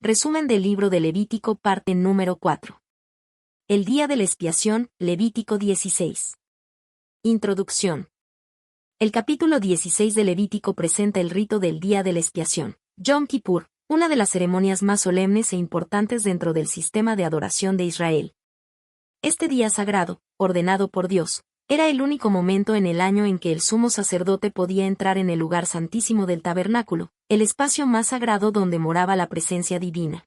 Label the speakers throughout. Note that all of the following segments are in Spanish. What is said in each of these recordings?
Speaker 1: Resumen del libro de Levítico, parte número 4. El día de la expiación, Levítico 16. Introducción. El capítulo 16 de Levítico presenta el rito del día de la expiación, Yom Kippur, una de las ceremonias más solemnes e importantes dentro del sistema de adoración de Israel. Este día sagrado, ordenado por Dios, era el único momento en el año en que el sumo sacerdote podía entrar en el lugar santísimo del tabernáculo, el espacio más sagrado donde moraba la presencia divina.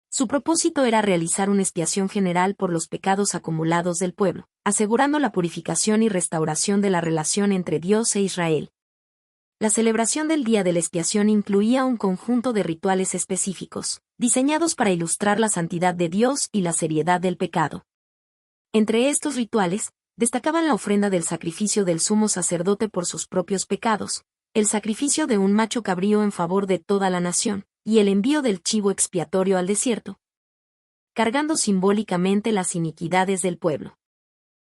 Speaker 1: Su propósito era realizar una expiación general por los pecados acumulados del pueblo, asegurando la purificación y restauración de la relación entre Dios e Israel. La celebración del día de la expiación incluía un conjunto de rituales específicos, diseñados para ilustrar la santidad de Dios y la seriedad del pecado. Entre estos rituales, destacaban la ofrenda del sacrificio del sumo sacerdote por sus propios pecados, el sacrificio de un macho cabrío en favor de toda la nación, y el envío del chivo expiatorio al desierto, cargando simbólicamente las iniquidades del pueblo.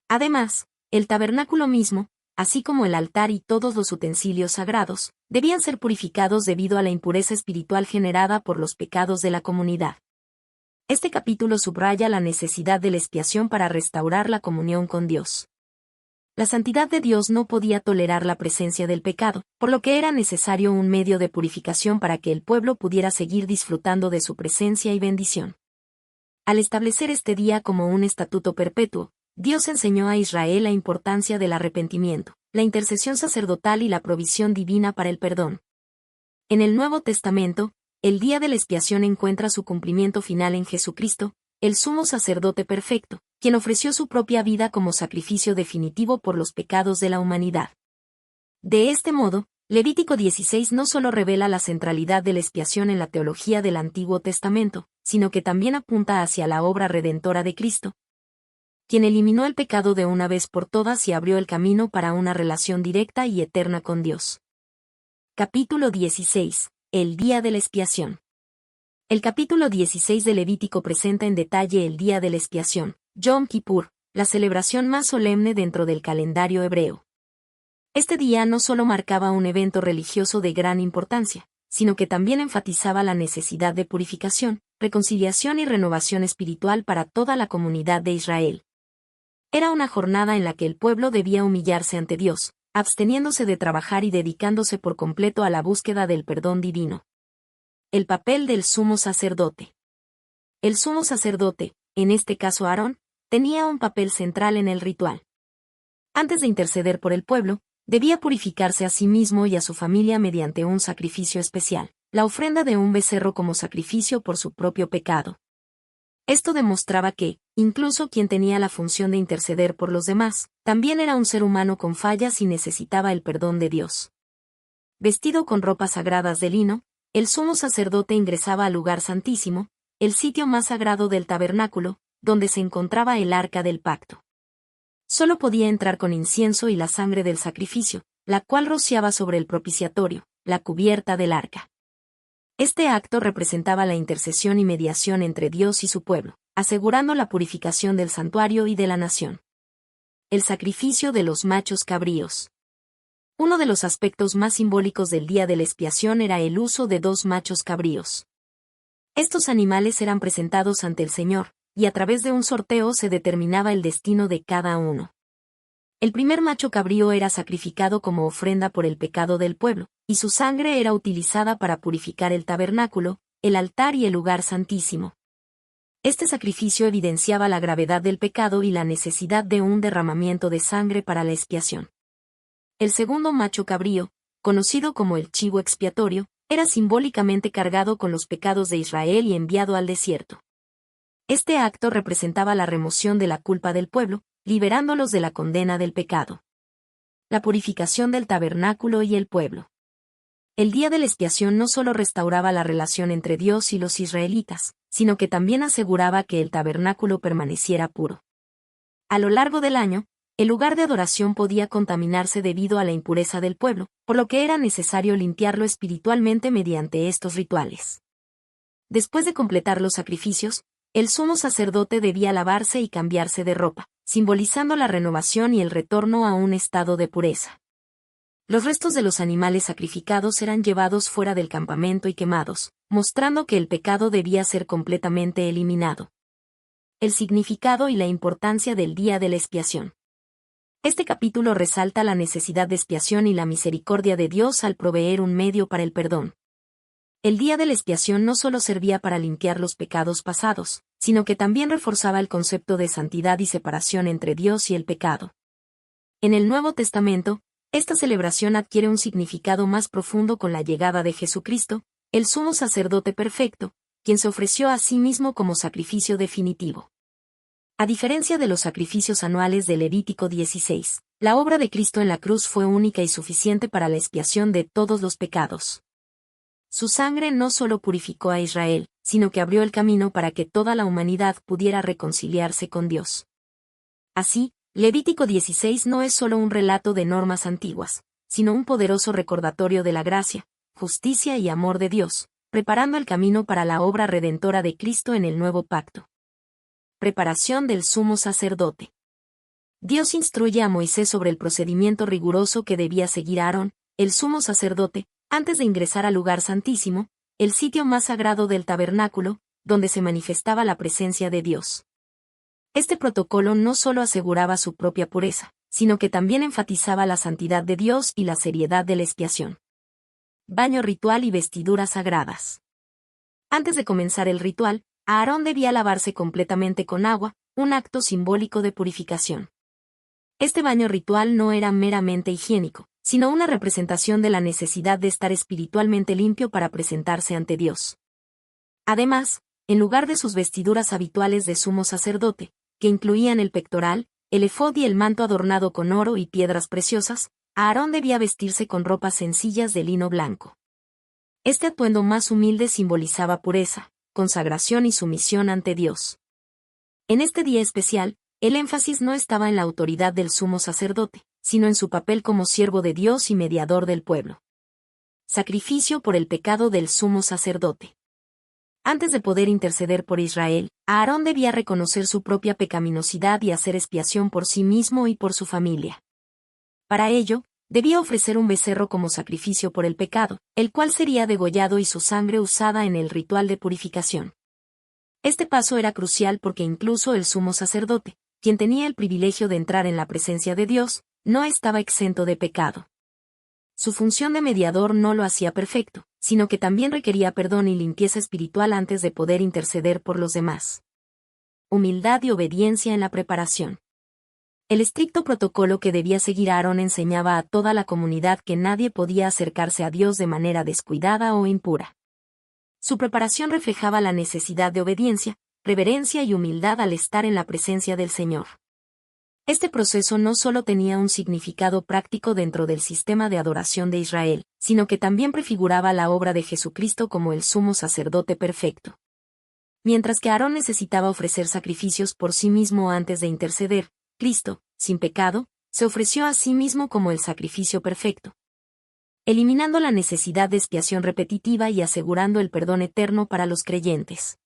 Speaker 1: Además, el tabernáculo mismo, así como el altar y todos los utensilios sagrados, debían ser purificados debido a la impureza espiritual generada por los pecados de la comunidad. Este capítulo subraya la necesidad de la expiación para restaurar la comunión con Dios. La santidad de Dios no podía tolerar la presencia del pecado, por lo que era necesario un medio de purificación para que el pueblo pudiera seguir disfrutando de su presencia y bendición. Al establecer este día como un estatuto perpetuo, Dios enseñó a Israel la importancia del arrepentimiento, la intercesión sacerdotal y la provisión divina para el perdón. En el Nuevo Testamento, el día de la expiación encuentra su cumplimiento final en Jesucristo, el sumo sacerdote perfecto, quien ofreció su propia vida como sacrificio definitivo por los pecados de la humanidad. De este modo, Levítico 16 no solo revela la centralidad de la expiación en la teología del Antiguo Testamento, sino que también apunta hacia la obra redentora de Cristo, quien eliminó el pecado de una vez por todas y abrió el camino para una relación directa y eterna con Dios. Capítulo 16. El día de la expiación. El capítulo 16 de Levítico presenta en detalle el día de la expiación, Yom Kippur, la celebración más solemne dentro del calendario hebreo. Este día no solo marcaba un evento religioso de gran importancia, sino que también enfatizaba la necesidad de purificación, reconciliación y renovación espiritual para toda la comunidad de Israel. Era una jornada en la que el pueblo debía humillarse ante Dios, absteniéndose de trabajar y dedicándose por completo a la búsqueda del perdón divino. El papel del sumo sacerdote. El sumo sacerdote, en este caso Aarón, tenía un papel central en el ritual. Antes de interceder por el pueblo, debía purificarse a sí mismo y a su familia mediante un sacrificio especial, la ofrenda de un becerro como sacrificio por su propio pecado. Esto demostraba que, incluso quien tenía la función de interceder por los demás, también era un ser humano con fallas y necesitaba el perdón de Dios. Vestido con ropas sagradas de lino, el sumo sacerdote ingresaba al lugar santísimo, el sitio más sagrado del tabernáculo, donde se encontraba el arca del pacto. Solo podía entrar con incienso y la sangre del sacrificio, la cual rociaba sobre el propiciatorio, la cubierta del arca. Este acto representaba la intercesión y mediación entre Dios y su pueblo, asegurando la purificación del santuario y de la nación. El sacrificio de los machos cabríos. Uno de los aspectos más simbólicos del día de la expiación era el uso de 2 machos cabríos. Estos animales eran presentados ante el Señor, y a través de un sorteo se determinaba el destino de cada uno. El primer macho cabrío era sacrificado como ofrenda por el pecado del pueblo, y su sangre era utilizada para purificar el tabernáculo, el altar y el lugar santísimo. Este sacrificio evidenciaba la gravedad del pecado y la necesidad de un derramamiento de sangre para la expiación. El segundo macho cabrío, conocido como el chivo expiatorio, era simbólicamente cargado con los pecados de Israel y enviado al desierto. Este acto representaba la remoción de la culpa del pueblo, liberándolos de la condena del pecado. La purificación del tabernáculo y el pueblo. El día de la expiación no solo restauraba la relación entre Dios y los israelitas, sino que también aseguraba que el tabernáculo permaneciera puro. A lo largo del año, el lugar de adoración podía contaminarse debido a la impureza del pueblo, por lo que era necesario limpiarlo espiritualmente mediante estos rituales. Después de completar los sacrificios, el sumo sacerdote debía lavarse y cambiarse de ropa, simbolizando la renovación y el retorno a un estado de pureza. Los restos de los animales sacrificados eran llevados fuera del campamento y quemados, mostrando que el pecado debía ser completamente eliminado. El significado y la importancia del día de la expiación. Este capítulo resalta la necesidad de expiación y la misericordia de Dios al proveer un medio para el perdón. El día de la expiación no solo servía para limpiar los pecados pasados, sino que también reforzaba el concepto de santidad y separación entre Dios y el pecado. En el Nuevo Testamento, esta celebración adquiere un significado más profundo con la llegada de Jesucristo, el sumo sacerdote perfecto, quien se ofreció a sí mismo como sacrificio definitivo. A diferencia de los sacrificios anuales de Levítico 16, la obra de Cristo en la cruz fue única y suficiente para la expiación de todos los pecados. Su sangre no solo purificó a Israel, sino que abrió el camino para que toda la humanidad pudiera reconciliarse con Dios. Así, Levítico 16 no es solo un relato de normas antiguas, sino un poderoso recordatorio de la gracia, justicia y amor de Dios, preparando el camino para la obra redentora de Cristo en el nuevo pacto. Preparación del sumo sacerdote. Dios instruye a Moisés sobre el procedimiento riguroso que debía seguir Aarón, el sumo sacerdote, antes de ingresar al lugar santísimo, el sitio más sagrado del tabernáculo, donde se manifestaba la presencia de Dios. Este protocolo no solo aseguraba su propia pureza, sino que también enfatizaba la santidad de Dios y la seriedad de la expiación. Baño ritual y vestiduras sagradas. Antes de comenzar el ritual, Aarón debía lavarse completamente con agua, un acto simbólico de purificación. Este baño ritual no era meramente higiénico, sino una representación de la necesidad de estar espiritualmente limpio para presentarse ante Dios. Además, en lugar de sus vestiduras habituales de sumo sacerdote, que incluían el pectoral, el efod y el manto adornado con oro y piedras preciosas, Aarón debía vestirse con ropas sencillas de lino blanco. Este atuendo más humilde simbolizaba pureza, consagración y sumisión ante Dios. En este día especial, el énfasis no estaba en la autoridad del sumo sacerdote, sino en su papel como siervo de Dios y mediador del pueblo. Sacrificio por el pecado del sumo sacerdote. Antes de poder interceder por Israel, Aarón debía reconocer su propia pecaminosidad y hacer expiación por sí mismo y por su familia. Para ello, debía ofrecer un becerro como sacrificio por el pecado, el cual sería degollado y su sangre usada en el ritual de purificación. Este paso era crucial porque incluso el sumo sacerdote, quien tenía el privilegio de entrar en la presencia de Dios, no estaba exento de pecado. Su función de mediador no lo hacía perfecto, sino que también requería perdón y limpieza espiritual antes de poder interceder por los demás. Humildad y obediencia en la preparación. El estricto protocolo que debía seguir Aarón enseñaba a toda la comunidad que nadie podía acercarse a Dios de manera descuidada o impura. Su preparación reflejaba la necesidad de obediencia, reverencia y humildad al estar en la presencia del Señor. Este proceso no solo tenía un significado práctico dentro del sistema de adoración de Israel, sino que también prefiguraba la obra de Jesucristo como el sumo sacerdote perfecto. Mientras que Aarón necesitaba ofrecer sacrificios por sí mismo antes de interceder, Cristo, sin pecado, se ofreció a sí mismo como el sacrificio perfecto, eliminando la necesidad de expiación repetitiva y asegurando el perdón eterno para los creyentes.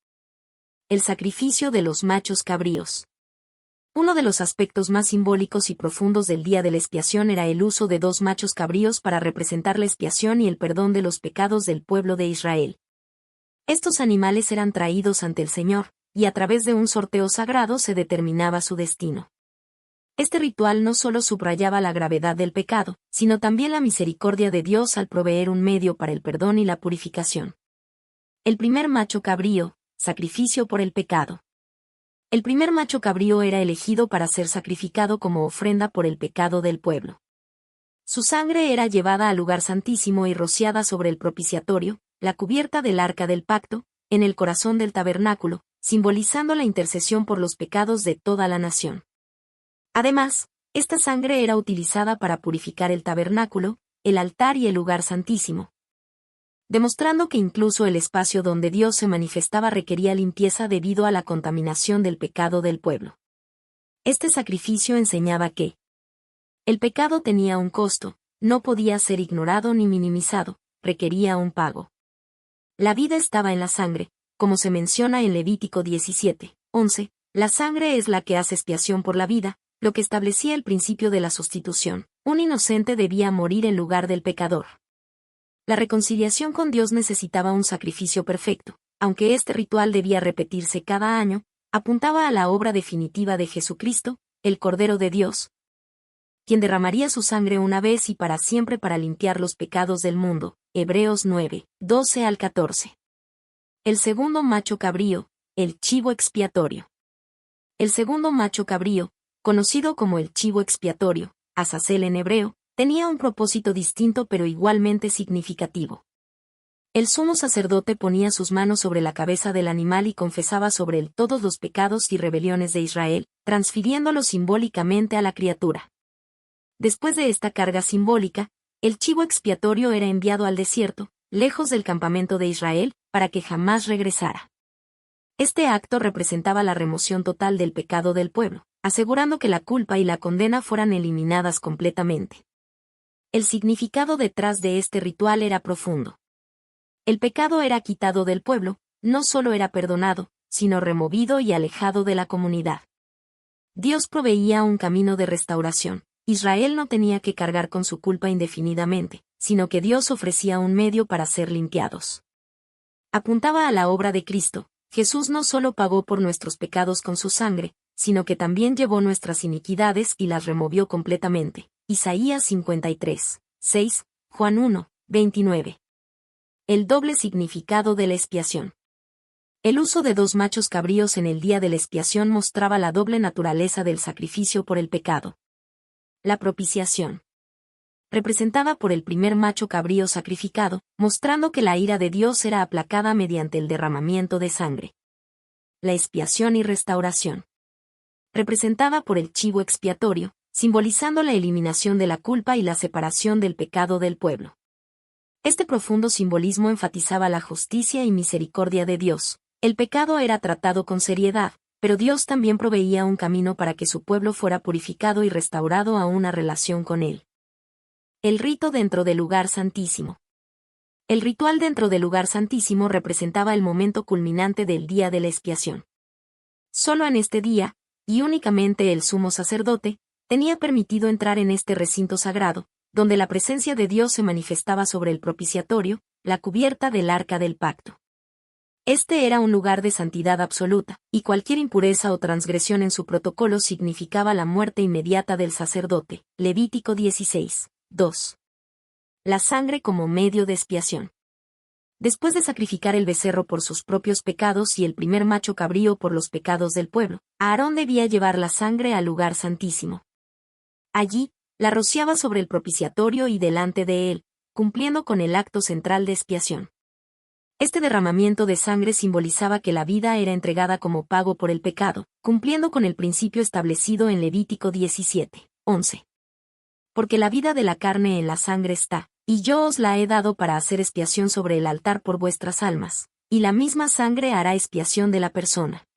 Speaker 1: El sacrificio de los machos cabríos. Uno de los aspectos más simbólicos y profundos del día de la expiación era el uso de 2 machos cabríos para representar la expiación y el perdón de los pecados del pueblo de Israel. Estos animales eran traídos ante el Señor, y a través de un sorteo sagrado se determinaba su destino. Este ritual no solo subrayaba la gravedad del pecado, sino también la misericordia de Dios al proveer un medio para el perdón y la purificación. El primer macho cabrío, sacrificio por el pecado. El primer macho cabrío era elegido para ser sacrificado como ofrenda por el pecado del pueblo. Su sangre era llevada al lugar santísimo y rociada sobre el propiciatorio, la cubierta del arca del pacto, en el corazón del tabernáculo, simbolizando la intercesión por los pecados de toda la nación. Además, esta sangre era utilizada para purificar el tabernáculo, el altar y el lugar santísimo, demostrando que incluso el espacio donde Dios se manifestaba requería limpieza debido a la contaminación del pecado del pueblo. Este sacrificio enseñaba que el pecado tenía un costo, no podía ser ignorado ni minimizado, requería un pago. La vida estaba en la sangre, como se menciona en Levítico 17:11, la sangre es la que hace expiación por la vida, lo que establecía el principio de la sustitución, Un inocente debía morir en lugar del pecador. La reconciliación con Dios necesitaba un sacrificio perfecto, aunque este ritual debía repetirse cada año, apuntaba a la obra definitiva de Jesucristo, el Cordero de Dios, quien derramaría su sangre una vez y para siempre para limpiar los pecados del mundo. Hebreos 9, 12 al 14. El segundo macho cabrío, el chivo expiatorio. El segundo macho cabrío, conocido como el chivo expiatorio, Azazel en hebreo, tenía un propósito distinto pero igualmente significativo. El sumo sacerdote ponía sus manos sobre la cabeza del animal y confesaba sobre él todos los pecados y rebeliones de Israel, transfiriéndolos simbólicamente a la criatura. Después de esta carga simbólica, el chivo expiatorio era enviado al desierto, lejos del campamento de Israel, para que jamás regresara. Este acto representaba la remoción total del pecado del pueblo, asegurando que la culpa y la condena fueran eliminadas completamente. El significado detrás de este ritual era profundo. El pecado era quitado del pueblo, no solo era perdonado, sino removido y alejado de la comunidad. Dios proveía un camino de restauración. Israel no tenía que cargar con su culpa indefinidamente, sino que Dios ofrecía un medio para ser limpiados. Apuntaba a la obra de Cristo. Jesús no solo pagó por nuestros pecados con su sangre, sino que también llevó nuestras iniquidades y las removió completamente. Isaías 53, 6, Juan 1, 29. El doble significado de la expiación. El uso de 2 machos cabríos en el día de la expiación mostraba la doble naturaleza del sacrificio por el pecado. La propiciación. Representada por el primer macho cabrío sacrificado, mostrando que la ira de Dios era aplacada mediante el derramamiento de sangre. La expiación y restauración. Representada por el chivo expiatorio, simbolizando la eliminación de la culpa y la separación del pecado del pueblo. Este profundo simbolismo enfatizaba la justicia y misericordia de Dios. El pecado era tratado con seriedad, pero Dios también proveía un camino para que su pueblo fuera purificado y restaurado a una relación con Él. El rito dentro del lugar santísimo. El ritual dentro del lugar santísimo representaba el momento culminante del día de la expiación. Solo en este día, y únicamente el sumo sacerdote, tenía permitido entrar en este recinto sagrado, donde la presencia de Dios se manifestaba sobre el propiciatorio, la cubierta del arca del pacto. Este era un lugar de santidad absoluta, y cualquier impureza o transgresión en su protocolo significaba la muerte inmediata del sacerdote. Levítico 16, 2. La sangre como medio de expiación. Después de sacrificar el becerro por sus propios pecados y el primer macho cabrío por los pecados del pueblo, Aarón debía llevar la sangre al lugar santísimo. Allí, la rociaba sobre el propiciatorio y delante de él, cumpliendo con el acto central de expiación. Este derramamiento de sangre simbolizaba que la vida era entregada como pago por el pecado, cumpliendo con el principio establecido en Levítico 17, 11. Porque la vida de la carne en la sangre está, y yo os la he dado para hacer expiación sobre el altar por vuestras almas, y la misma sangre hará expiación de la persona.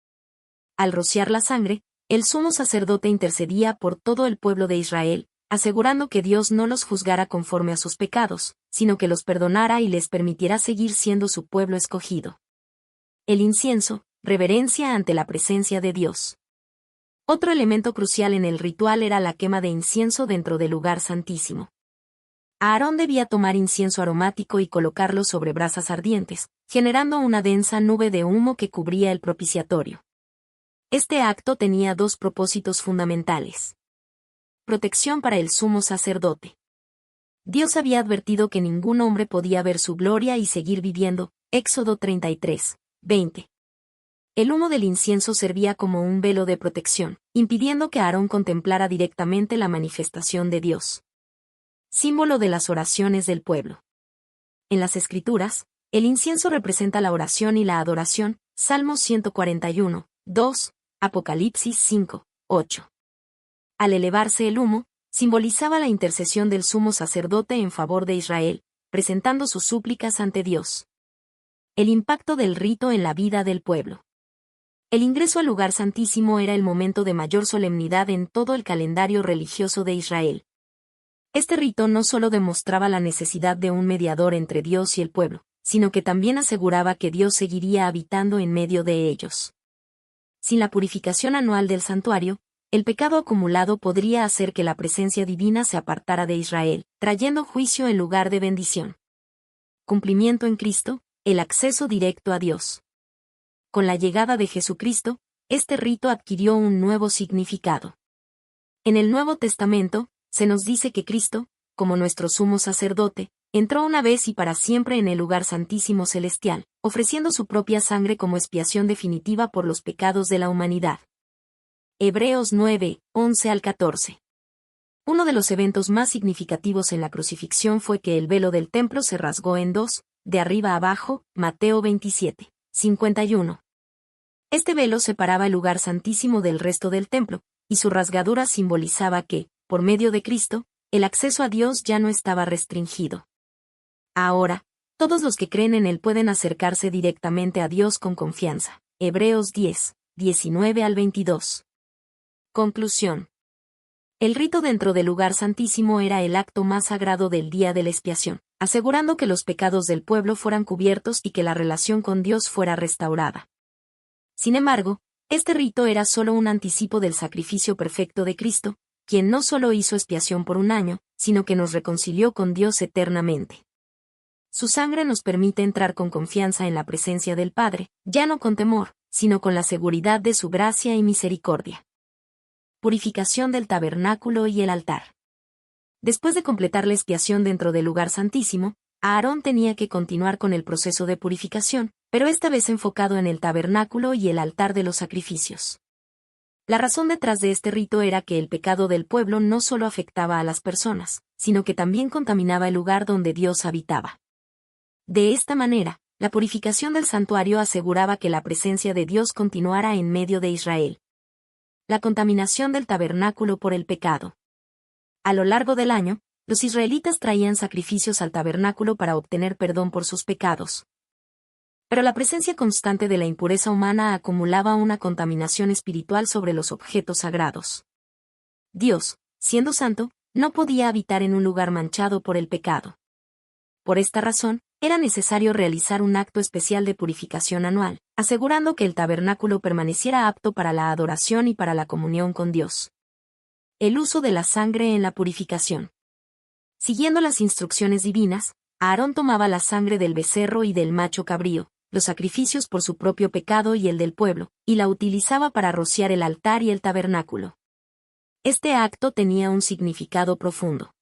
Speaker 1: Al rociar la sangre, el sumo sacerdote intercedía por todo el pueblo de Israel, asegurando que Dios no los juzgara conforme a sus pecados, sino que los perdonara y les permitiera seguir siendo su pueblo escogido. El incienso, reverencia ante la presencia de Dios. Otro elemento crucial en el ritual era la quema de incienso dentro del lugar santísimo. Aarón debía tomar incienso aromático y colocarlo sobre brasas ardientes, generando una densa nube de humo que cubría el propiciatorio. Este acto tenía 2 propósitos fundamentales. Protección para el sumo sacerdote. Dios había advertido que ningún hombre podía ver su gloria y seguir viviendo, Éxodo 33, 20. El humo del incienso servía como un velo de protección, impidiendo que Aarón contemplara directamente la manifestación de Dios. Símbolo de las oraciones del pueblo. En las Escrituras, el incienso representa la oración y la adoración, Salmos 141, 2, Apocalipsis 5, 8. Al elevarse el humo, simbolizaba la intercesión del sumo sacerdote en favor de Israel, presentando sus súplicas ante Dios. El impacto del rito en la vida del pueblo. El ingreso al lugar santísimo era el momento de mayor solemnidad en todo el calendario religioso de Israel. Este rito no solo demostraba la necesidad de un mediador entre Dios y el pueblo, sino que también aseguraba que Dios seguiría habitando en medio de ellos. Sin la purificación anual del santuario, El pecado acumulado podría hacer que la presencia divina se apartara de Israel, trayendo juicio en lugar de bendición. Cumplimiento en Cristo, el acceso directo a Dios. Con la llegada de Jesucristo, este rito adquirió un nuevo significado. En el Nuevo Testamento, se nos dice que Cristo, como nuestro sumo sacerdote, entró una vez y para siempre en el lugar santísimo celestial, ofreciendo su propia sangre como expiación definitiva por los pecados de la humanidad. Hebreos 9, 11 al 14. Uno de los eventos más significativos en la crucifixión fue que el velo del templo se rasgó en dos, de arriba a abajo, Mateo 27, 51. Este velo separaba el lugar santísimo del resto del templo, y su rasgadura simbolizaba que, por medio de Cristo, el acceso a Dios ya no estaba restringido. Ahora, todos los que creen en Él pueden acercarse directamente a Dios con confianza. Hebreos 10, 19 al 22. Conclusión. El rito dentro del lugar santísimo era el acto más sagrado del día de la expiación, asegurando que los pecados del pueblo fueran cubiertos y que la relación con Dios fuera restaurada. Sin embargo, este rito era solo un anticipo del sacrificio perfecto de Cristo, quien no solo hizo expiación por un año, sino que nos reconcilió con Dios eternamente. Su sangre nos permite entrar con confianza en la presencia del Padre, ya no con temor, sino con la seguridad de su gracia y misericordia. Purificación del tabernáculo y el altar. Después de completar la expiación dentro del lugar santísimo, Aarón tenía que continuar con el proceso de purificación, pero esta vez enfocado en el tabernáculo y el altar de los sacrificios. La razón detrás de este rito era que el pecado del pueblo no solo afectaba a las personas, sino que también contaminaba el lugar donde Dios habitaba. De esta manera, la purificación del santuario aseguraba que la presencia de Dios continuara en medio de Israel. La contaminación del tabernáculo por el pecado. A lo largo del año, los israelitas traían sacrificios al tabernáculo para obtener perdón por sus pecados. Pero la presencia constante de la impureza humana acumulaba una contaminación espiritual sobre los objetos sagrados. Dios, siendo santo, no podía habitar en un lugar manchado por el pecado. Por esta razón, era necesario realizar un acto especial de purificación anual, asegurando que el tabernáculo permaneciera apto para la adoración y para la comunión con Dios. El uso de la sangre en la purificación. Siguiendo las instrucciones divinas, Aarón tomaba la sangre del becerro y del macho cabrío, los sacrificios por su propio pecado y el del pueblo, y la utilizaba para rociar el altar y el tabernáculo. Este acto tenía un significado profundo.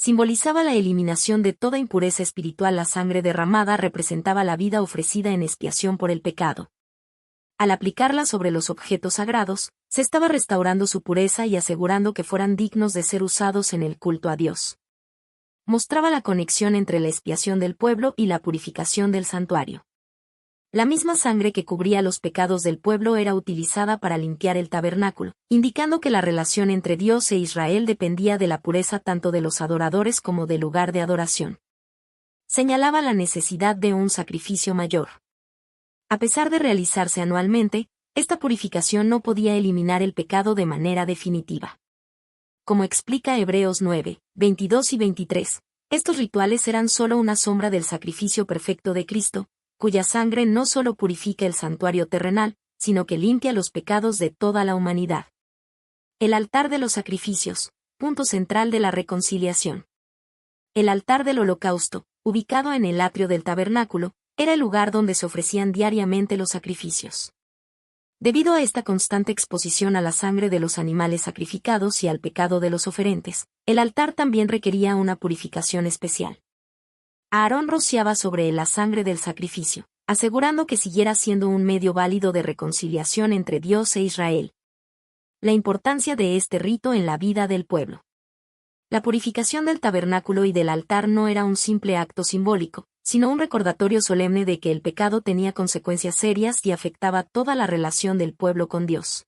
Speaker 1: Simbolizaba la eliminación de toda impureza espiritual. La sangre derramada representaba la vida ofrecida en expiación por el pecado. Al aplicarla sobre los objetos sagrados, se estaba restaurando su pureza y asegurando que fueran dignos de ser usados en el culto a Dios. Mostraba la conexión entre la expiación del pueblo y la purificación del santuario. La misma sangre que cubría los pecados del pueblo era utilizada para limpiar el tabernáculo, indicando que la relación entre Dios e Israel dependía de la pureza tanto de los adoradores como del lugar de adoración. Señalaba la necesidad de un sacrificio mayor. A pesar de realizarse anualmente, esta purificación no podía eliminar el pecado de manera definitiva. Como explica Hebreos 9, 22 y 23, estos rituales eran solo una sombra del sacrificio perfecto de Cristo, cuya sangre no solo purifica el santuario terrenal, sino que limpia los pecados de toda la humanidad. El altar de los sacrificios, punto central de la reconciliación. El altar del holocausto, ubicado en el atrio del tabernáculo, era el lugar donde se ofrecían diariamente los sacrificios. Debido a esta constante exposición a la sangre de los animales sacrificados y al pecado de los oferentes, el altar también requería una purificación especial. Aarón rociaba sobre él la sangre del sacrificio, asegurando que siguiera siendo un medio válido de reconciliación entre Dios e Israel. La importancia de este rito en la vida del pueblo. La purificación del tabernáculo y del altar no era un simple acto simbólico, sino un recordatorio solemne de que el pecado tenía consecuencias serias y afectaba toda la relación del pueblo con Dios.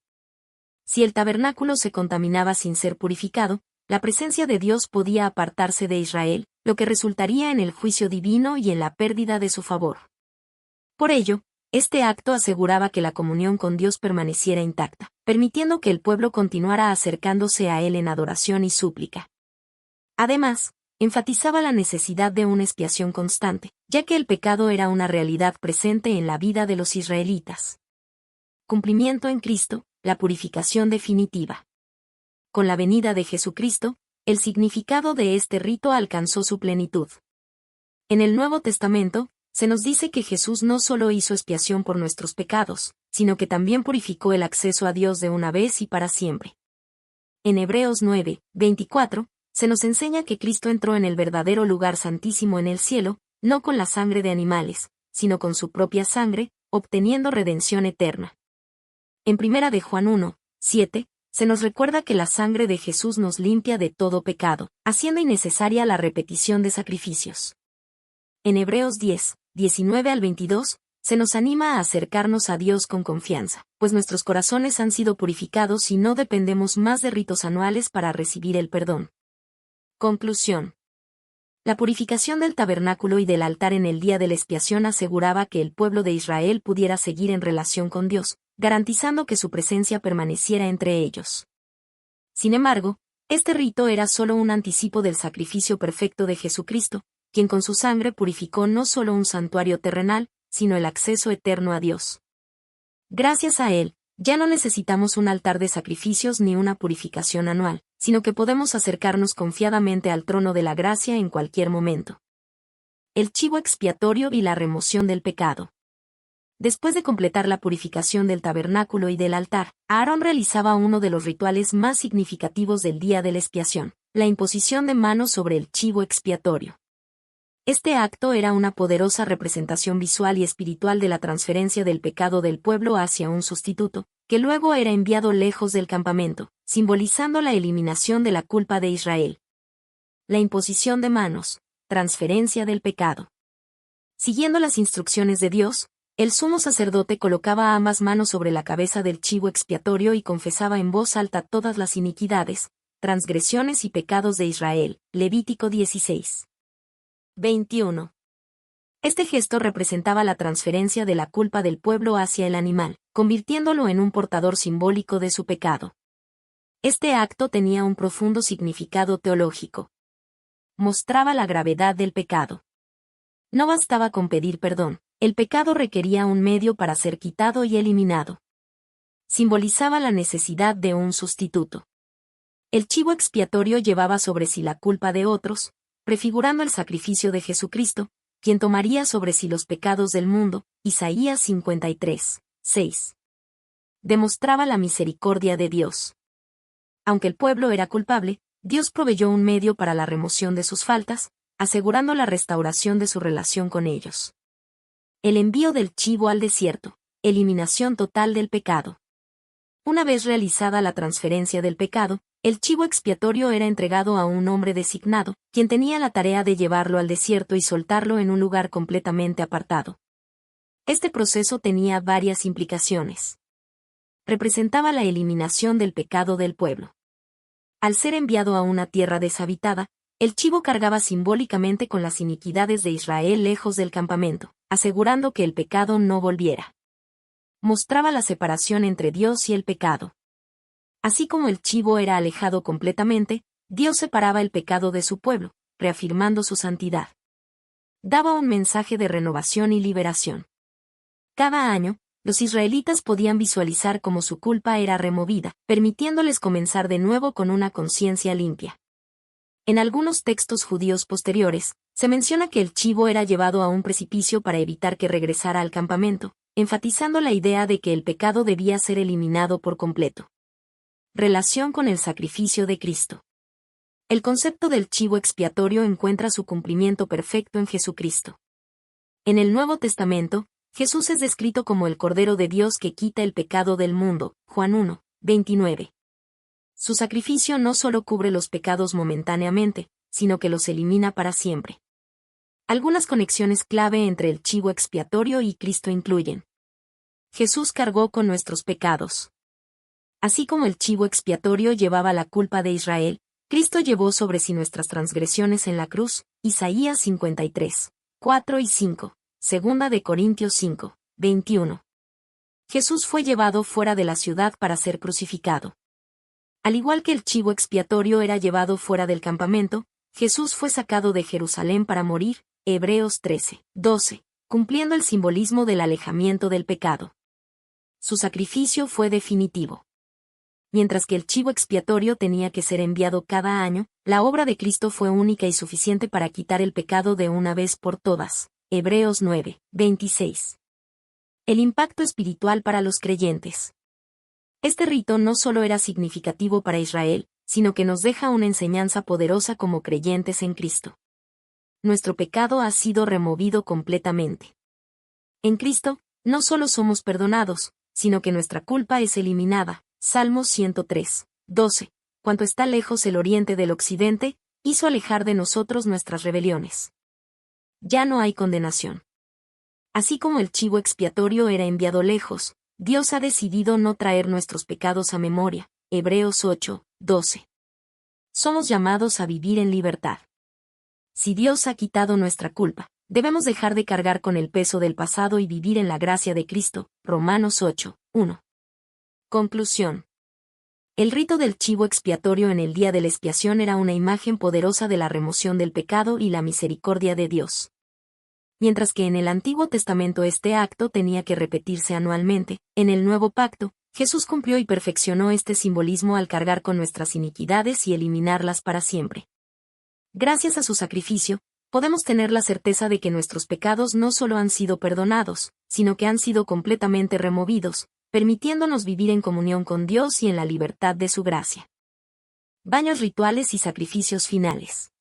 Speaker 1: Si el tabernáculo se contaminaba sin ser purificado, la presencia de Dios podía apartarse de Israel, lo que resultaría en el juicio divino y en la pérdida de su favor. Por ello, este acto aseguraba que la comunión con Dios permaneciera intacta, permitiendo que el pueblo continuara acercándose a Él en adoración y súplica. Además, enfatizaba la necesidad de una expiación constante, ya que el pecado era una realidad presente en la vida de los israelitas. Cumplimiento en Cristo, la purificación definitiva. Con la venida de Jesucristo, el significado de este rito alcanzó su plenitud. En el Nuevo Testamento, se nos dice que Jesús no solo hizo expiación por nuestros pecados, sino que también purificó el acceso a Dios de una vez y para siempre. En Hebreos 9, 24, se nos enseña que Cristo entró en el verdadero lugar santísimo en el cielo, no con la sangre de animales, sino con su propia sangre, obteniendo redención eterna. En 1 de Juan 1, 7, se nos recuerda que la sangre de Jesús nos limpia de todo pecado, haciendo innecesaria la repetición de sacrificios. En Hebreos 10, 19 al 22, se nos anima a acercarnos a Dios con confianza, pues nuestros corazones han sido purificados y no dependemos más de ritos anuales para recibir el perdón. Conclusión. La purificación del tabernáculo y del altar en el día de la expiación aseguraba que el pueblo de Israel pudiera seguir en relación con Dios, garantizando que su presencia permaneciera entre ellos. Sin embargo, este rito era solo un anticipo del sacrificio perfecto de Jesucristo, quien con su sangre purificó no solo un santuario terrenal, sino el acceso eterno a Dios. Gracias a él, ya no necesitamos un altar de sacrificios ni una purificación anual, sino que podemos acercarnos confiadamente al trono de la gracia en cualquier momento. El chivo expiatorio y la remoción del pecado. Después de completar la purificación del tabernáculo y del altar, Aarón realizaba uno de los rituales más significativos del día de la expiación, la imposición de manos sobre el chivo expiatorio. Este acto era una poderosa representación visual y espiritual de la transferencia del pecado del pueblo hacia un sustituto, que luego era enviado lejos del campamento, simbolizando la eliminación de la culpa de Israel. La imposición de manos, transferencia del pecado. Siguiendo las instrucciones de Dios, el sumo sacerdote colocaba ambas manos sobre la cabeza del chivo expiatorio y confesaba en voz alta todas las iniquidades, transgresiones y pecados de Israel. Levítico 16. 21. Este gesto representaba la transferencia de la culpa del pueblo hacia el animal, convirtiéndolo en un portador simbólico de su pecado. Este acto tenía un profundo significado teológico. Mostraba la gravedad del pecado. No bastaba con pedir perdón, el pecado requería un medio para ser quitado y eliminado. Simbolizaba la necesidad de un sustituto. El chivo expiatorio llevaba sobre sí la culpa de otros, prefigurando el sacrificio de Jesucristo, quien tomaría sobre sí los pecados del mundo. Isaías 53, 6. Demostraba la misericordia de Dios. Aunque el pueblo era culpable, Dios proveyó un medio para la remoción de sus faltas, asegurando la restauración de su relación con ellos. El envío del chivo al desierto, eliminación total del pecado. Una vez realizada la transferencia del pecado, el chivo expiatorio era entregado a un hombre designado, quien tenía la tarea de llevarlo al desierto y soltarlo en un lugar completamente apartado. Este proceso tenía varias implicaciones. Representaba la eliminación del pecado del pueblo. Al ser enviado a una tierra deshabitada, el chivo cargaba simbólicamente con las iniquidades de Israel lejos del campamento, asegurando que el pecado no volviera. Mostraba la separación entre Dios y el pecado. Así como el chivo era alejado completamente, Dios separaba el pecado de su pueblo, reafirmando su santidad. Daba un mensaje de renovación y liberación. Cada año, los israelitas podían visualizar cómo su culpa era removida, permitiéndoles comenzar de nuevo con una conciencia limpia. En algunos textos judíos posteriores, se menciona que el chivo era llevado a un precipicio para evitar que regresara al campamento, enfatizando la idea de que el pecado debía ser eliminado por completo. Relación con el sacrificio de Cristo. El concepto del chivo expiatorio encuentra su cumplimiento perfecto en Jesucristo. En el Nuevo Testamento, Jesús es descrito como el Cordero de Dios que quita el pecado del mundo, Juan 1, 29. Su sacrificio no solo cubre los pecados momentáneamente, sino que los elimina para siempre. Algunas conexiones clave entre el chivo expiatorio y Cristo incluyen: Jesús cargó con nuestros pecados. Así como el chivo expiatorio llevaba la culpa de Israel, Cristo llevó sobre sí nuestras transgresiones en la cruz. Isaías 53, 4 y 5, 2 de Corintios 5, 21. Jesús fue llevado fuera de la ciudad para ser crucificado. Al igual que el chivo expiatorio era llevado fuera del campamento, Jesús fue sacado de Jerusalén para morir. Hebreos 13, 12, cumpliendo el simbolismo del alejamiento del pecado. Su sacrificio fue definitivo. Mientras que el chivo expiatorio tenía que ser enviado cada año, la obra de Cristo fue única y suficiente para quitar el pecado de una vez por todas. Hebreos 9, 26. El impacto espiritual para los creyentes. Este rito no solo era significativo para Israel, sino que nos deja una enseñanza poderosa como creyentes en Cristo. Nuestro pecado ha sido removido completamente. En Cristo, no solo somos perdonados, sino que nuestra culpa es eliminada. Salmos 103, 12. Cuanto está lejos el oriente del occidente, hizo alejar de nosotros nuestras rebeliones. Ya no hay condenación. Así como el chivo expiatorio era enviado lejos, Dios ha decidido no traer nuestros pecados a memoria. Hebreos 8, 12. Somos llamados a vivir en libertad. Si Dios ha quitado nuestra culpa, debemos dejar de cargar con el peso del pasado y vivir en la gracia de Cristo. Romanos 8, 1. Conclusión. El rito del chivo expiatorio en el día de la expiación era una imagen poderosa de la remoción del pecado y la misericordia de Dios. Mientras que en el Antiguo Testamento este acto tenía que repetirse anualmente, en el Nuevo Pacto, Jesús cumplió y perfeccionó este simbolismo al cargar con nuestras iniquidades y eliminarlas para siempre. Gracias a su sacrificio, podemos tener la certeza de que nuestros pecados no solo han sido perdonados, sino que han sido completamente removidos, permitiéndonos vivir en comunión con Dios y en la libertad de su gracia. Baños rituales y sacrificios finales.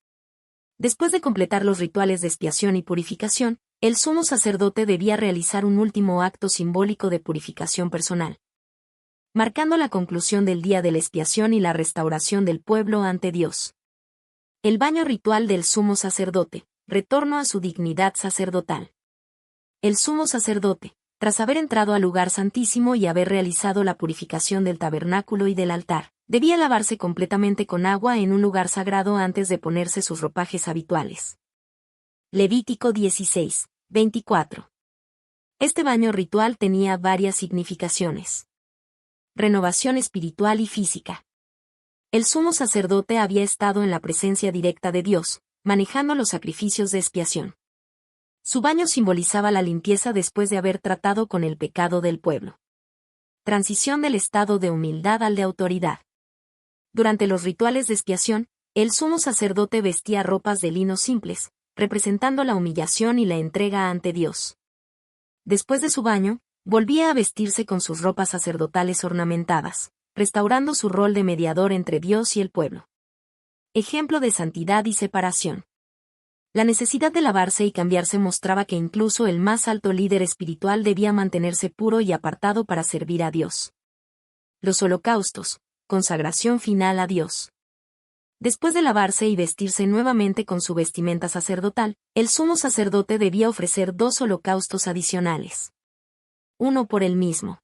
Speaker 1: Después de completar los rituales de expiación y purificación, el sumo sacerdote debía realizar un último acto simbólico de purificación personal, marcando la conclusión del día de la expiación y la restauración del pueblo ante Dios. El baño ritual del sumo sacerdote, retorno a su dignidad sacerdotal. El sumo sacerdote, tras haber entrado al lugar santísimo y haber realizado la purificación del tabernáculo y del altar, debía lavarse completamente con agua en un lugar sagrado antes de ponerse sus ropajes habituales. Levítico 16, 24. Este baño ritual tenía varias significaciones. Renovación espiritual y física. El sumo sacerdote había estado en la presencia directa de Dios, manejando los sacrificios de expiación. Su baño simbolizaba la limpieza después de haber tratado con el pecado del pueblo. Transición del estado de humildad al de autoridad. Durante los rituales de expiación, el sumo sacerdote vestía ropas de lino simples, representando la humillación y la entrega ante Dios. Después de su baño, volvía a vestirse con sus ropas sacerdotales ornamentadas, restaurando su rol de mediador entre Dios y el pueblo. Ejemplo de santidad y separación. La necesidad de lavarse y cambiarse mostraba que incluso el más alto líder espiritual debía mantenerse puro y apartado para servir a Dios. Los holocaustos, consagración final a Dios. Después de lavarse y vestirse nuevamente con su vestimenta sacerdotal, el sumo sacerdote debía ofrecer 2 holocaustos adicionales. Uno por él mismo.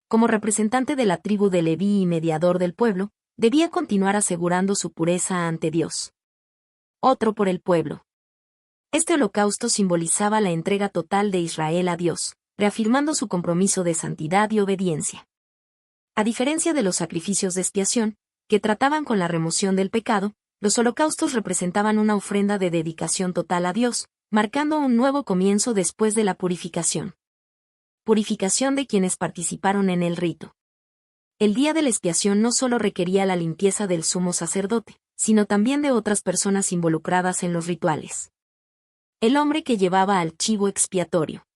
Speaker 1: Como representante de la tribu de Leví y mediador del pueblo, debía continuar asegurando su pureza ante Dios. Otro por el pueblo. Este holocausto simbolizaba la entrega total de Israel a Dios, reafirmando su compromiso de santidad y obediencia. A diferencia de los sacrificios de expiación, que trataban con la remoción del pecado, los holocaustos representaban una ofrenda de dedicación total a Dios, marcando un nuevo comienzo después de la purificación. Purificación de quienes participaron en el rito. El día de la expiación no solo requería la limpieza del sumo sacerdote, sino también de otras personas involucradas en los rituales. El hombre que llevaba al chivo expiatorio.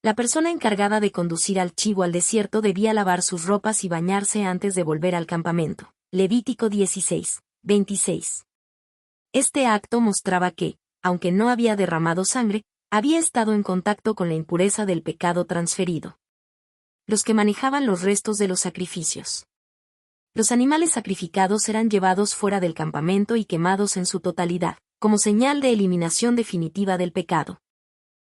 Speaker 1: La persona encargada de conducir al chivo al desierto debía lavar sus ropas y bañarse antes de volver al campamento. Levítico 16, 26. Este acto mostraba que, aunque no había derramado sangre, había estado en contacto con la impureza del pecado transferido. Los que manejaban los restos de los sacrificios. Los animales sacrificados eran llevados fuera del campamento y quemados en su totalidad, como señal de eliminación definitiva del pecado.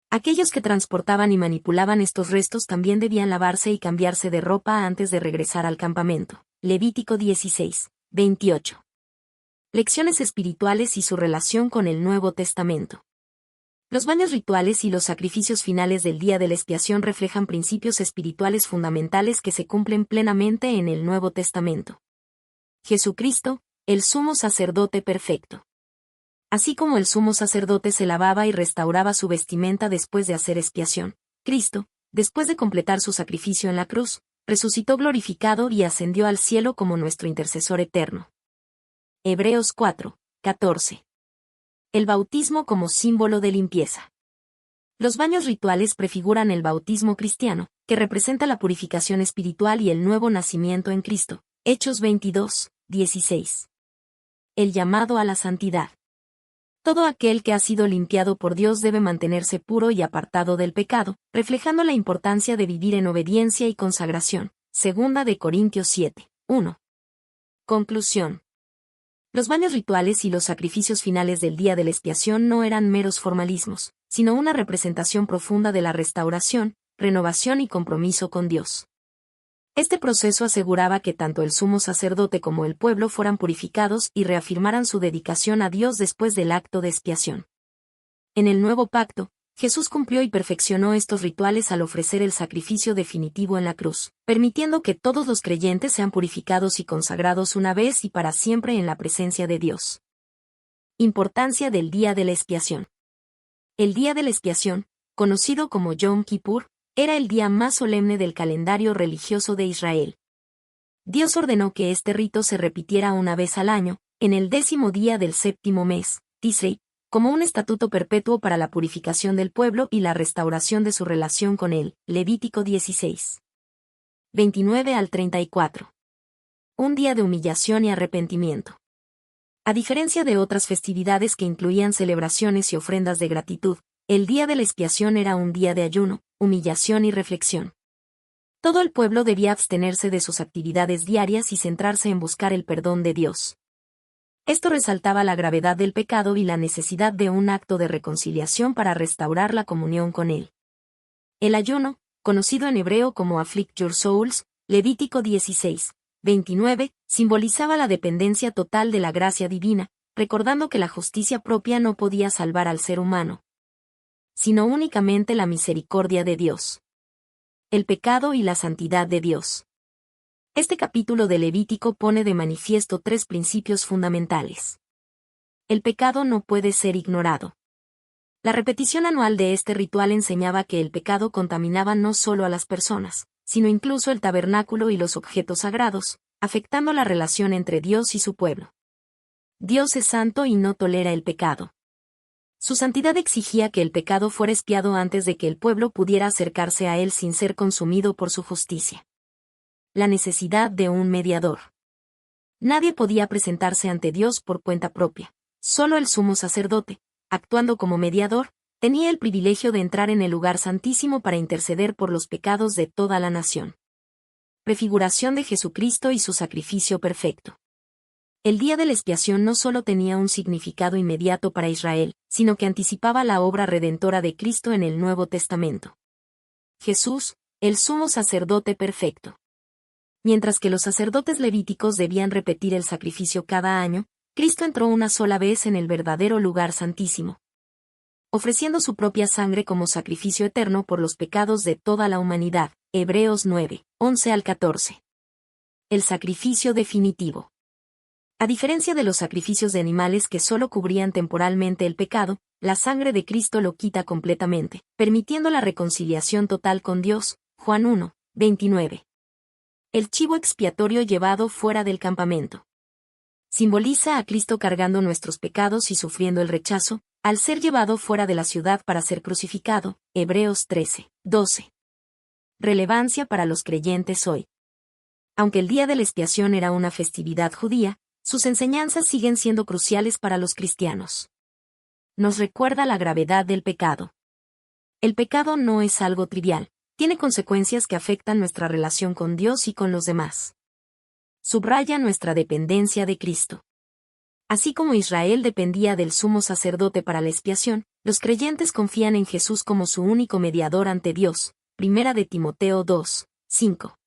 Speaker 1: Aquellos que transportaban y manipulaban estos restos también debían lavarse y cambiarse de ropa antes de regresar al campamento. Levítico 16, 28. Lecciones espirituales y su relación con el Nuevo Testamento. Los baños rituales y los sacrificios finales del día de la expiación reflejan principios espirituales fundamentales que se cumplen plenamente en el Nuevo Testamento. Jesucristo, el sumo sacerdote perfecto. Así como el sumo sacerdote se lavaba y restauraba su vestimenta después de hacer expiación, Cristo, después de completar su sacrificio en la cruz, resucitó glorificado y ascendió al cielo como nuestro intercesor eterno. Hebreos 4, 14. El bautismo como símbolo de limpieza. Los baños rituales prefiguran el bautismo cristiano, que representa la purificación espiritual y el nuevo nacimiento en Cristo. Hechos 22, 16. El llamado a la santidad. Todo aquel que ha sido limpiado por Dios debe mantenerse puro y apartado del pecado, reflejando la importancia de vivir en obediencia y consagración. Segunda de Corintios 7, 1. Conclusión. Los baños rituales y los sacrificios finales del día de la expiación no eran meros formalismos, sino una representación profunda de la restauración, renovación y compromiso con Dios. Este proceso aseguraba que tanto el sumo sacerdote como el pueblo fueran purificados y reafirmaran su dedicación a Dios después del acto de expiación. En el nuevo pacto, Jesús cumplió y perfeccionó estos rituales al ofrecer el sacrificio definitivo en la cruz, permitiendo que todos los creyentes sean purificados y consagrados una vez y para siempre en la presencia de Dios. Importancia del día de la expiación. El día de la expiación, conocido como Yom Kippur, era el día más solemne del calendario religioso de Israel. Dios ordenó que este rito se repitiera una vez al año, en el 10º día del 7º mes, Tisrei, como un estatuto perpetuo para la purificación del pueblo y la restauración de su relación con él. Levítico 16. 29 al 34. Un día de humillación y arrepentimiento. A diferencia de otras festividades que incluían celebraciones y ofrendas de gratitud, el día de la expiación era un día de ayuno, humillación y reflexión. Todo el pueblo debía abstenerse de sus actividades diarias y centrarse en buscar el perdón de Dios. Esto resaltaba la gravedad del pecado y la necesidad de un acto de reconciliación para restaurar la comunión con Él. El ayuno, conocido en hebreo como Afflict Your Souls, Levítico 16, 29, simbolizaba la dependencia total de la gracia divina, recordando que la justicia propia no podía salvar al ser humano, sino únicamente la misericordia de Dios. El pecado y la santidad de Dios. Este capítulo de Levítico pone de manifiesto 3 principios fundamentales. El pecado no puede ser ignorado. La repetición anual de este ritual enseñaba que el pecado contaminaba no solo a las personas, sino incluso el tabernáculo y los objetos sagrados, afectando la relación entre Dios y su pueblo. Dios es santo y no tolera el pecado. Su santidad exigía que el pecado fuera expiado antes de que el pueblo pudiera acercarse a él sin ser consumido por su justicia. La necesidad de un mediador. Nadie podía presentarse ante Dios por cuenta propia. Solo el sumo sacerdote, actuando como mediador, tenía el privilegio de entrar en el lugar santísimo para interceder por los pecados de toda la nación. Prefiguración de Jesucristo y su sacrificio perfecto. El día de la expiación no solo tenía un significado inmediato para Israel, sino que anticipaba la obra redentora de Cristo en el Nuevo Testamento. Jesús, el sumo sacerdote perfecto. Mientras que los sacerdotes levíticos debían repetir el sacrificio cada año, Cristo entró una sola vez en el verdadero lugar santísimo, ofreciendo su propia sangre como sacrificio eterno por los pecados de toda la humanidad. Hebreos 9, 11 al 14. El sacrificio definitivo. A diferencia de los sacrificios de animales que solo cubrían temporalmente el pecado, la sangre de Cristo lo quita completamente, permitiendo la reconciliación total con Dios. Juan 1, 29. El chivo expiatorio llevado fuera del campamento. Simboliza a Cristo cargando nuestros pecados y sufriendo el rechazo, al ser llevado fuera de la ciudad para ser crucificado. Hebreos 13, 12. Relevancia para los creyentes hoy. Aunque el día de la expiación era una festividad judía, sus enseñanzas siguen siendo cruciales para los cristianos. Nos recuerda la gravedad del pecado. El pecado no es algo trivial. Tiene consecuencias que afectan nuestra relación con Dios y con los demás. Subraya nuestra dependencia de Cristo. Así como Israel dependía del sumo sacerdote para la expiación, los creyentes confían en Jesús como su único mediador ante Dios. Primera de Timoteo 2, 5.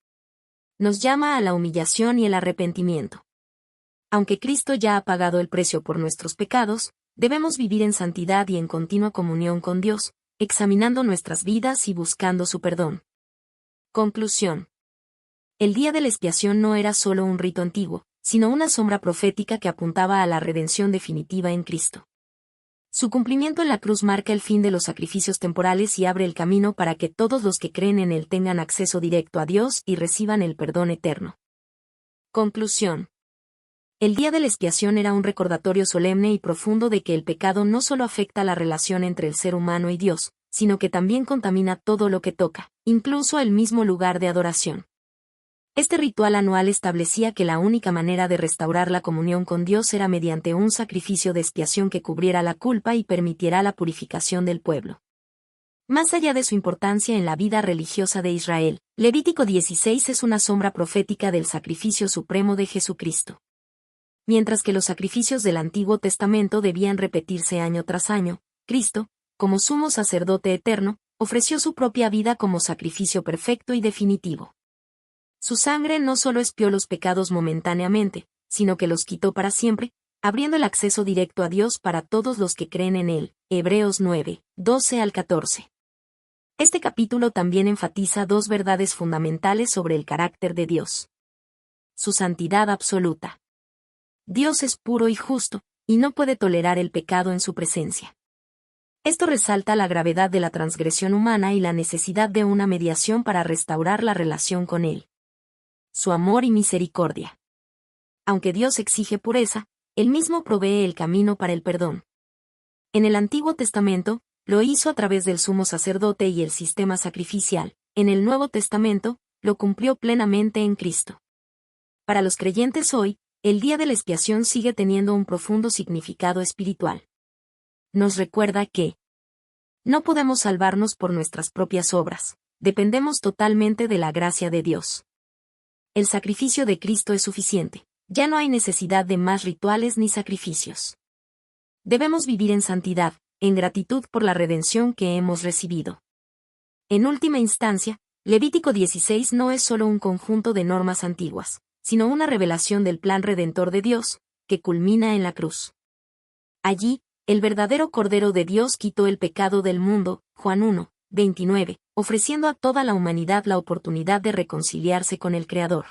Speaker 1: Nos llama a la humillación y el arrepentimiento. Aunque Cristo ya ha pagado el precio por nuestros pecados, debemos vivir en santidad y en continua comunión con Dios, examinando nuestras vidas y buscando su perdón. Conclusión. El día de la expiación no era solo un rito antiguo, sino una sombra profética que apuntaba a la redención definitiva en Cristo. Su cumplimiento en la cruz marca el fin de los sacrificios temporales y abre el camino para que todos los que creen en él tengan acceso directo a Dios y reciban el perdón eterno. Conclusión. El día de la expiación era un recordatorio solemne y profundo de que el pecado no solo afecta la relación entre el ser humano y Dios, sino que también contamina todo lo que toca, incluso el mismo lugar de adoración. Este ritual anual establecía que la única manera de restaurar la comunión con Dios era mediante un sacrificio de expiación que cubriera la culpa y permitiera la purificación del pueblo. Más allá de su importancia en la vida religiosa de Israel, Levítico 16 es una sombra profética del sacrificio supremo de Jesucristo. Mientras que los sacrificios del Antiguo Testamento debían repetirse año tras año, Cristo, como sumo sacerdote eterno, ofreció su propia vida como sacrificio perfecto y definitivo. Su sangre no solo expió los pecados momentáneamente, sino que los quitó para siempre, abriendo el acceso directo a Dios para todos los que creen en él. Hebreos 9, 12 al 14. Este capítulo también enfatiza dos verdades fundamentales sobre el carácter de Dios. Su santidad absoluta. Dios es puro y justo, y no puede tolerar el pecado en su presencia. Esto resalta la gravedad de la transgresión humana y la necesidad de una mediación para restaurar la relación con él. Su amor y misericordia. Aunque Dios exige pureza, él mismo provee el camino para el perdón. En el Antiguo Testamento, lo hizo a través del sumo sacerdote y el sistema sacrificial. En el Nuevo Testamento, lo cumplió plenamente en Cristo. Para los creyentes hoy, el día de la expiación sigue teniendo un profundo significado espiritual. Nos recuerda que no podemos salvarnos por nuestras propias obras, dependemos totalmente de la gracia de Dios. El sacrificio de Cristo es suficiente, ya no hay necesidad de más rituales ni sacrificios. Debemos vivir en santidad, en gratitud por la redención que hemos recibido. En última instancia, Levítico 16 no es solo un conjunto de normas antiguas, sino una revelación del plan redentor de Dios, que culmina en la cruz. Allí, el verdadero Cordero de Dios quitó el pecado del mundo, Juan 1, 29, ofreciendo a toda la humanidad la oportunidad de reconciliarse con el Creador.